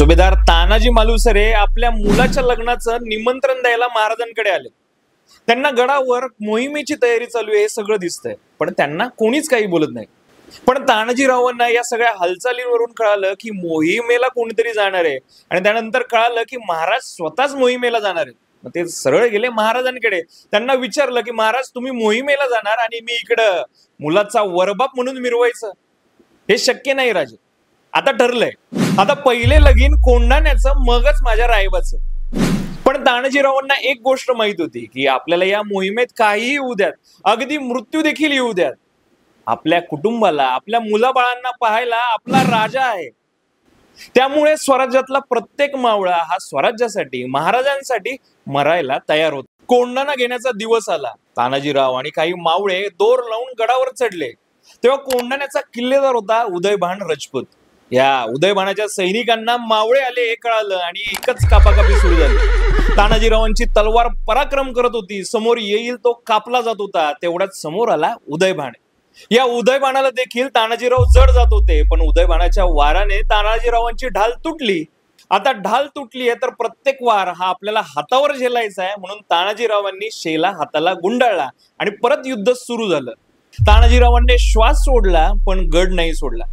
सुभेदार तानाजी मालुसरे आपल्या मुलाच्या लग्नाचं निमंत्रण द्यायला महाराजांकडे आले। त्यांना गडावर मोहिमेची तयारी चालू आहे हे सगळं दिसतंय, पण त्यांना कोणीच काही बोलत नाही। पण तानाजीरावांना या सगळ्या हालचालींवरून कळालं की मोहिमेला कोणीतरी जाणार आहे आणि त्यानंतर कळालं की महाराज स्वतःच मोहिमेला जाणार आहेत। मग ते सरळ गेले महाराजांकडे, त्यांना विचारलं की महाराज तुम्ही मोहिमेला जाणार आणि मी इकडं मुलाचा वरबाप म्हणून मिरवायचं, हे शक्य नाही राजे। आता ठरलंय, आता पहिले लगीन कोंढाण्याचं मगच माझ्या रायबाचं। पण तानाजीरावांना एक गोष्ट माहित होती की आपल्याला या मोहिमेत काहीही येऊ द्यात, अगदी मृत्यू देखील येऊ द्यात, आपल्या कुटुंबाला आपल्या मुलाबाळांना पाहायला आपला राजा आहे। त्यामुळे स्वराज्यातला प्रत्येक मावळा हा स्वराज्यासाठी महाराजांसाठी मरायला तयार होता। कोंढाणा घेण्याचा दिवस आला। तानाजीराव आणि काही मावळे दोर लावून गडावर चढले। तेव्हा कोंढाण्याचा किल्लेदार होता उदयभान राजपूत। या उदयभानाच्या सैनिकांना मावळे आले हे कळालं आणि एकच कापाकापी सुरू झाली। तानाजीरावांची तलवार पराक्रम करत होती, समोर येईल तो कापला जात होता। तेवढ्यात समोर आला उदयभान। या उदयभानाला देखील तानाजीराव जड जात होते, पण उदयभानाच्या वाराने तानाजीरावांची ढाल तुटली। आता ढाल तुटली आहे तर प्रत्येक वार हा आपल्याला हातावर झेलायचा आहे, म्हणून तानाजीरावांनी शेला हाताला गुंडाळला आणि परत युद्ध सुरू झालं। तानाजीरावांनी श्वास सोडला पण गड नाही सोडला।